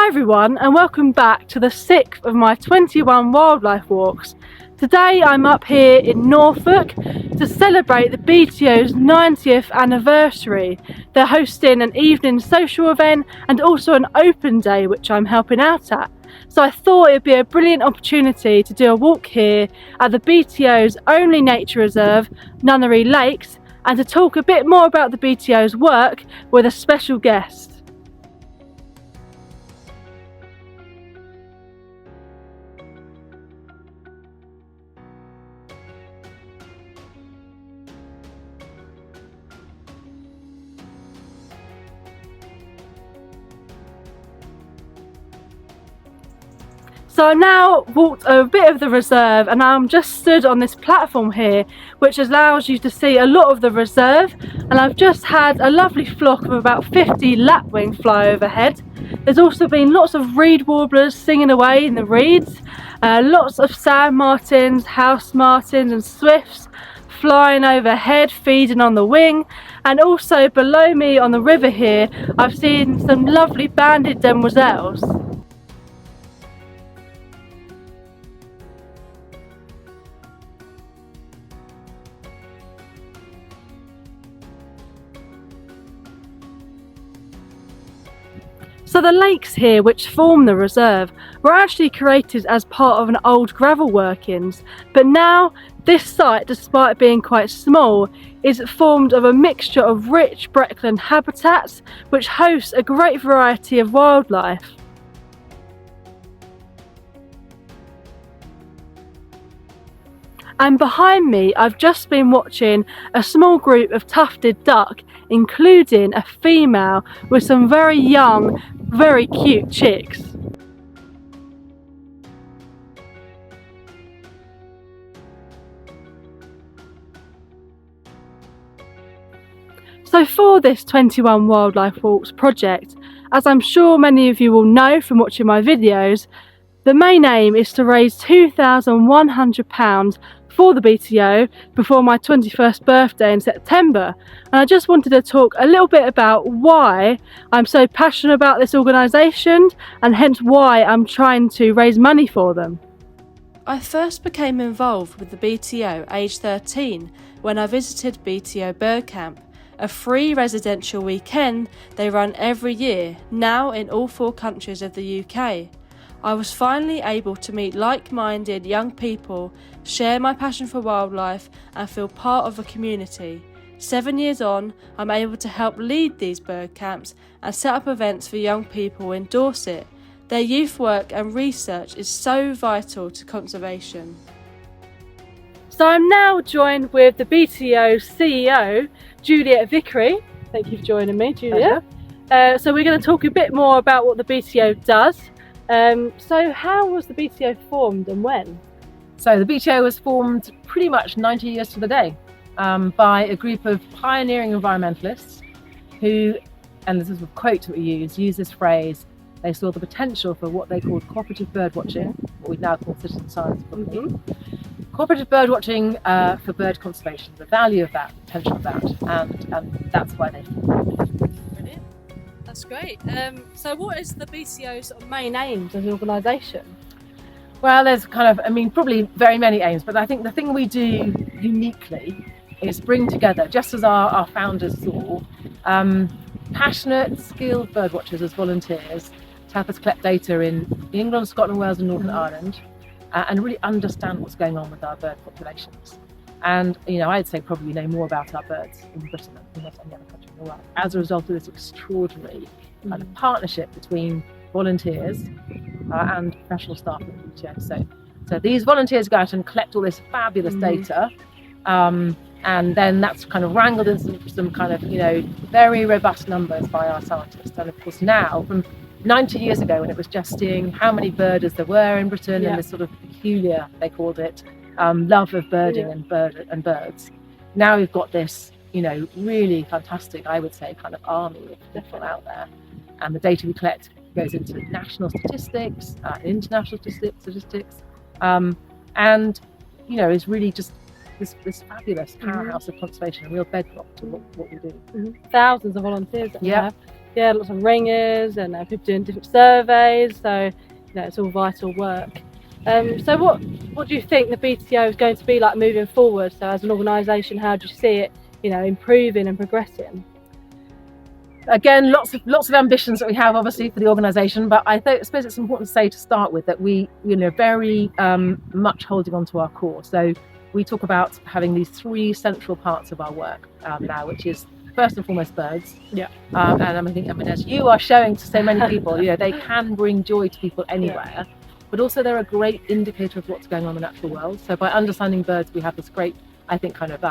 Hi everyone, and welcome back to the 6th of my 21 wildlife walks. Today I'm up here in Norfolk to celebrate the BTO's 90th anniversary. They're hosting an evening social event and also an open day which I'm helping out at. So I thought it'd be a brilliant opportunity to do a walk here at the BTO's only nature reserve, Nunnery Lakes, and to talk a bit more about the BTO's work with a special guest. So I've now walked a bit of the reserve and I'm just stood on this platform here which allows you to see a lot of the reserve, and I've just had a lovely flock of about 50 lapwing fly overhead. There's also been lots of reed warblers singing away in the reeds, lots of sand martins, house martins and swifts flying overhead feeding on the wing, and also below me on the river here I've seen some lovely banded demoiselles. So the lakes here which form the reserve were actually created as part of an old gravel workings, but now this site, despite being quite small, is formed of a mixture of rich Breckland habitats which hosts a great variety of wildlife. And behind me I've just been watching a small group of tufted duck, including a female with some very young, very cute chicks. So for this 21 Wildlife Walks project, as I'm sure many of you will know from watching my videos, the main aim is to raise £2,100 for the BTO before my 21st birthday in September, and I just wanted to talk a little bit about why I'm so passionate about this organisation and hence why I'm trying to raise money for them. I first became involved with the BTO aged 13 when I visited BTO Bird Camp, a free residential weekend they run every year, now in all 4 countries of the UK. I was finally able to meet like-minded young people, share my passion for wildlife and feel part of a community. 7 years on, I'm able to help lead these bird camps and set up events for young people in Dorset. Their youth work and research is so vital to conservation. So I'm now joined with the BTO CEO, Juliet Vickery. Thank you for joining me, Juliet. So we're going to talk a bit more about what the BTO does. So how was the BTO formed and when? So the BTO was formed pretty much 90 years to the day by a group of pioneering environmentalists who, and this is a quote that we use this phrase, they saw the potential for what they called cooperative bird watching, what we now call citizen science probably. Cooperative bird watching for bird conservation, the value of that, the potential of that, and that's why they formed. Brilliant. That's great. So what is the BTO's sort of main aims as an organisation? Well, there's probably very many aims, but I think the thing we do uniquely is bring together, just as our founders saw, passionate, skilled birdwatchers as volunteers to help us collect data in England, Scotland, Wales and Northern Ireland, and really understand what's going on with our bird populations. And I'd say probably know more about our birds in Britain than almost any other country in the world as a result of this extraordinary kind of partnership between volunteers and professional staff at the BTO. So these volunteers go out and collect all this fabulous data, and then that's kind of wrangled into some kind of very robust numbers by our scientists. And of course now, from 90 years ago when it was just seeing how many birders there were in Britain and this sort of peculiar, they called it, love of birding and birds. Now we've got this, really fantastic, I would say, kind of army of people out there, and the data we collect goes into national statistics, international statistics, and is really just this fabulous powerhouse of conservation, a real bedrock to what we do. Thousands of volunteers that we have. Yeah, lots of ringers and people doing different surveys. So it's all vital work. So what do you think the BTO is going to be like moving forward? So as an organisation, how do you see it, improving and progressing? Again, lots of ambitions that we have, obviously, for the organisation. But I suppose it's important to say to start with that we, very much holding on to our core. So we talk about having these 3 central parts of our work now, which is first and foremost birds. Yeah. And I mean, as you are showing to so many people, they can bring joy to people anywhere. Yeah. But also they're a great indicator of what's going on in the natural world. So by understanding birds, we have this great, I think, kind of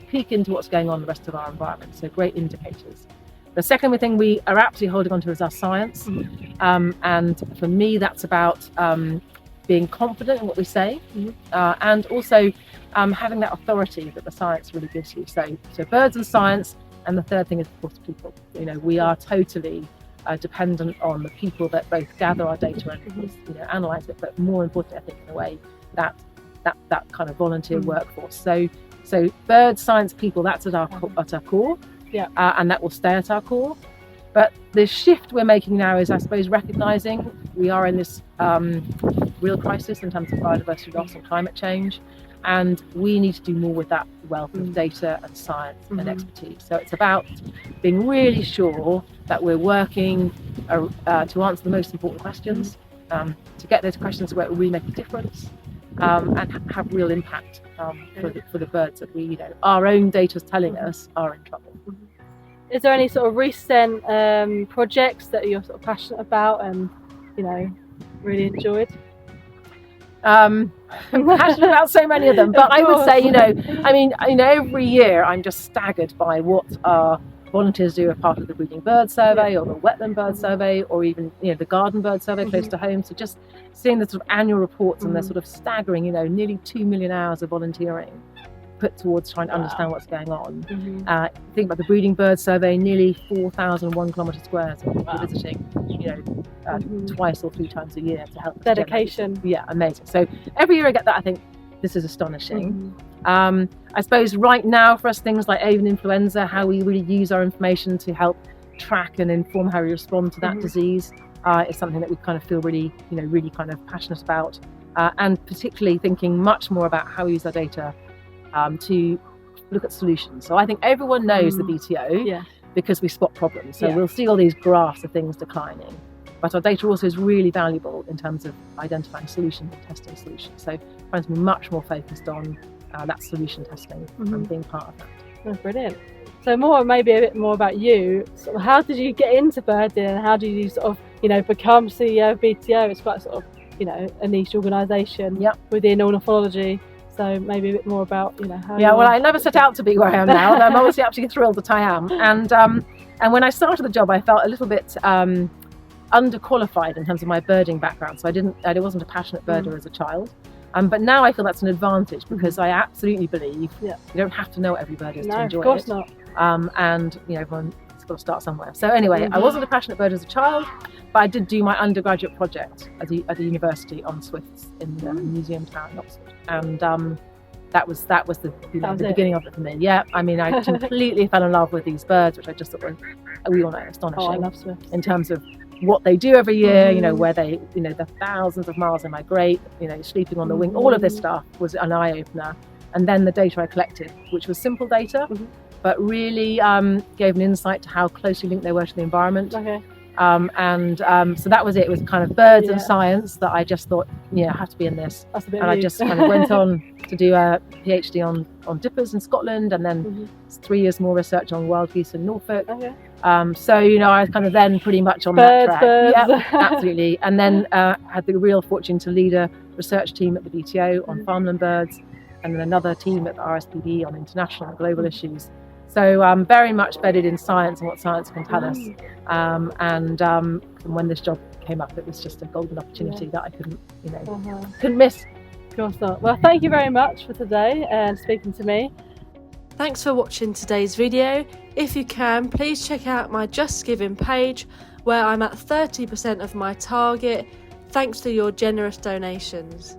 peek into what's going on in the rest of our environment. So great indicators. The second thing we are absolutely holding on to is our science. And for me, that's about being confident in what we say, and also having that authority that the science really gives you. So birds and science, and the third thing is, of course, people. We are totally dependent on the people that both gather our data and analyse it, but more importantly, I think, in a way, that kind of volunteer workforce. So birds, science, people, that's at our core, and that will stay at our core. But the shift we're making now is, I suppose, recognising we are in this real crisis in terms of biodiversity loss and climate change, and we need to do more with that wealth of data and science and expertise. So it's about being really sure that we're working to answer the most important questions, to get those questions where we make a difference, and have real impact for the birds that we, our own data is telling us are in trouble. Is there any sort of recent projects that you're sort of passionate about and really enjoyed? I'm passionate about so many of them, but I would say, every year I'm just staggered by what our volunteers do as part of the breeding bird survey or the wetland bird survey, or even the garden bird survey close to home. So just seeing the sort of annual reports and they're sort of staggering, nearly 2 million hours of volunteering put towards trying to understand what's going on. Think about the breeding bird survey, nearly 4,000 kilometre squares of people visiting, twice or 3 times a year to help. Dedication. Yeah, amazing. So every year I get that, I think this is astonishing. I suppose right now for us, things like avian influenza, how we really use our information to help track and inform how we respond to that disease is something that we kind of feel really, really kind of passionate about, and particularly thinking much more about how we use our data to look at solutions. So I think everyone knows the BTO because we spot problems. So we'll see all these graphs of things declining, but our data also is really valuable in terms of identifying solutions and testing solutions. So trying to be much more focused on that solution testing and being part of that. Oh, brilliant. So maybe a bit more about you. Sort of how did you get into birding, and how did you sort of become CEO of BTO? It's quite sort of a niche organisation within ornithology. So maybe a bit more about how. Yeah, well, I never set out to be where I am now, and I'm obviously absolutely thrilled that I am. And when I started the job, I felt a little bit underqualified in terms of my birding background. So I wasn't a passionate birder as a child. But now I feel that's an advantage because I absolutely believe you don't have to know what every bird is to enjoy it. No, of course not. And everyone's got to start somewhere. So anyway, I wasn't a passionate birder as a child, but I did do my undergraduate project at the university on swifts in the museum tower in Oxford, and that was the beginning of it for me. Yeah, I mean, I completely fell in love with these birds, which I just thought were, we all know, astonishing. Oh, I love swifts. In terms of what they do every year, where they, the thousands of miles they migrate, sleeping on the wing, all of this stuff was an eye-opener. And then the data I collected, which was simple data, but really gave an insight to how closely linked they were to the environment. Okay. So that was it. It was kind of birds and science that I just thought, I have to be in this. That's a bit and I just kind of went on to do a PhD on dippers in Scotland, and then 3 years more research on wild geese in Norfolk. Okay. So I was kind of then pretty much on that track. Birds. Yeah, absolutely. And then had the real fortune to lead a research team at the BTO on farmland birds, and then another team at the RSPB on international and global issues. So I'm very much bedded in science and what science can tell us. And when this job came up, it was just a golden opportunity that I couldn't miss. Of course not. Well, thank you very much for today and speaking to me. Thanks for watching today's video. If you can, please check out my Just Giving page where I'm at 30% of my target thanks to your generous donations.